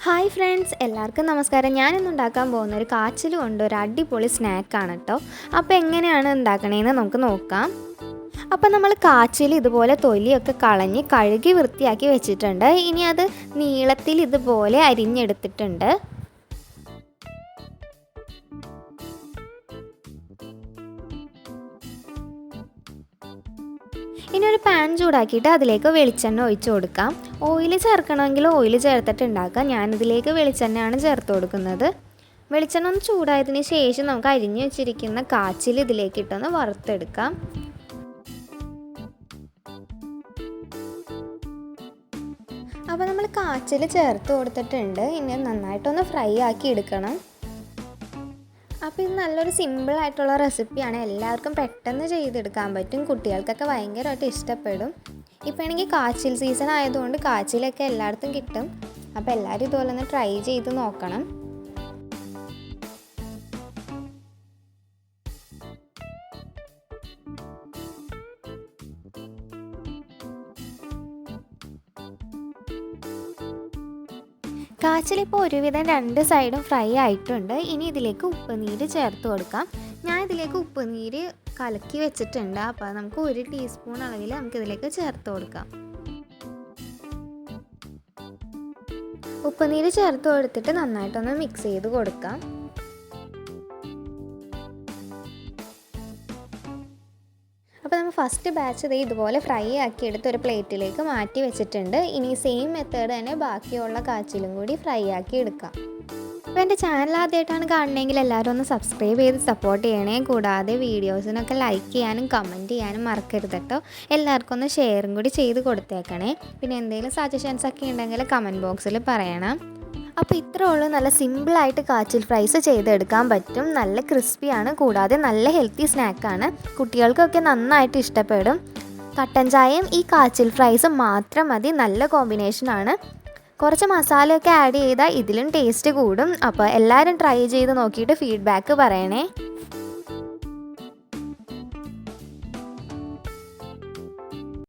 Hi friends, എല്ലാവർക്കും നമസ്കാരം. ഞാനിന്ന് ഉണ്ടാക്കാൻ പോകുന്ന ഒരു കാച്ചിൽ കൊണ്ട് ഒരു അടിപൊളി സ്നാക്കാണ് കേട്ടോ. അപ്പോൾ എങ്ങനെയാണ് ഉണ്ടാക്കണേന്ന് നമുക്ക് നോക്കാം. അപ്പോൾ നമ്മൾ കാച്ചിൽ ഇതുപോലെ തൊലിയൊക്കെ കളഞ്ഞ് കഴുകി വൃത്തിയാക്കി വെച്ചിട്ടുണ്ട്. ഇനി അത് നീളത്തിൽ ഇതുപോലെ അരിഞ്ഞെടുത്തിട്ടുണ്ട്. ഇനി ഒരു പാൻ ചൂടാക്കിയിട്ട് അതിലേക്ക് വെളിച്ചെണ്ണ ഒഴിച്ച് കൊടുക്കാം. ഓയിൽ ചേർക്കണമെങ്കിൽ ഓയിൽ ചേർത്തിട്ട് ഉണ്ടാക്കാം. ഞാനിതിലേക്ക് വെളിച്ചെണ്ണയാണ് ചേർത്ത് കൊടുക്കുന്നത്. വെളിച്ചെണ്ണ ഒന്ന് ചൂടായതിന് ശേഷം നമുക്ക് അരിഞ്ഞു വെച്ചിരിക്കുന്ന കാച്ചിൽ ഇതിലേക്ക് ഇട്ടൊന്ന് വറുത്തെടുക്കാം. അപ്പോൾ നമ്മൾ കാച്ചിൽ ചേർത്ത് കൊടുത്തിട്ടുണ്ട്. ഇനി നന്നായിട്ടൊന്ന് ഫ്രൈ ആക്കി എടുക്കണം. അപ്പോൾ ഇത് നല്ലൊരു സിമ്പിളായിട്ടുള്ള റെസിപ്പിയാണ്. എല്ലാവർക്കും പെട്ടെന്ന് ചെയ്തെടുക്കാൻ പറ്റും. കുട്ടികൾക്കൊക്കെ ഭയങ്കരമായിട്ട് ഇഷ്ടപ്പെടും. ഇപ്പോൾ ആണെങ്കിൽ കാച്ചിൽ സീസൺ ആയതുകൊണ്ട് കാച്ചിലൊക്കെ എല്ലായിടത്തും കിട്ടും. അപ്പോൾ എല്ലാവരും ഇതുപോലെ ഒന്ന് ട്രൈ ചെയ്ത് നോക്കണം. കാച്ചിലിപ്പോൾ ഒരുവിധം രണ്ട് സൈഡും ഫ്രൈ ആയിട്ടുണ്ട്. ഇനി ഇതിലേക്ക് ഉപ്പുനീര് ചേർത്ത് കൊടുക്കാം. ഞാൻ ഇതിലേക്ക് ഉപ്പുനീര് കലക്കി വെച്ചിട്ടുണ്ട്. അപ്പോൾ നമുക്ക് 1 ടീസ്പൂൺ അളവിൽ നമുക്കിതിലേക്ക് ചേർത്ത് കൊടുക്കാം. ഉപ്പുനീര് ചേർത്ത് കൊടുത്തിട്ട് നന്നായിട്ടൊന്ന് മിക്സ് ചെയ്ത് കൊടുക്കാം. അപ്പോൾ നമ്മൾ ഫസ്റ്റ് ബാച്ച് ഇതുപോലെ ഫ്രൈ ആക്കി എടുത്ത് ഒരു പ്ലേറ്റിലേക്ക് മാറ്റി വെച്ചിട്ടുണ്ട്. ഇനി സെയിം മെത്തേഡ് തന്നെ ബാക്കിയുള്ള കാച്ചിലും കൂടി ഫ്രൈ ആക്കി എടുക്കാം. അപ്പോൾ എൻ്റെ ചാനൽ ആദ്യമായിട്ടാണ് കാണണമെങ്കിൽ എല്ലാവരും ഒന്ന് സബ്സ്ക്രൈബ് ചെയ്ത് സപ്പോർട്ട് ചെയ്യണേ. കൂടാതെ വീഡിയോസിനൊക്കെ ലൈക്ക് ചെയ്യാനും കമൻറ്റ് ചെയ്യാനും മറക്കരുത് കേട്ടോ. എല്ലാവർക്കും ഒന്ന് ഷെയറും കൂടി ചെയ്ത് കൊടുത്തേക്കണേ. പിന്നെ എന്തെങ്കിലും സജഷൻസ് ഒക്കെ ഉണ്ടെങ്കിൽ കമൻറ്റ് ബോക്സിൽ പറയണം. അപ്പോൾ ഇത്രേ ഉള്ളൂ. നല്ല സിമ്പിളായിട്ട് കാച്ചിൽ ഫ്രൈസ് ചെയ്തെടുക്കാൻ പറ്റും. നല്ല ക്രിസ്പിയാണ്, കൂടാതെ നല്ല ഹെൽത്തി സ്നാക്കാണ്. കുട്ടികൾക്കൊക്കെ നന്നായിട്ട് ഇഷ്ടപ്പെടും. കട്ടൻ ചായയും ഈ കാച്ചിൽ ഫ്രൈസും മാത്രം മതി. നല്ല കോമ്പിനേഷനാണ്. കുറച്ച് മസാലയൊക്കെ ആഡ് ചെയ്താൽ ഇതിലും ടേസ്റ്റ് കൂടും. അപ്പോൾ എല്ലാവരും ട്രൈ ചെയ്ത് നോക്കിയിട്ട് ഫീഡ്ബാക്ക് പറയണേ.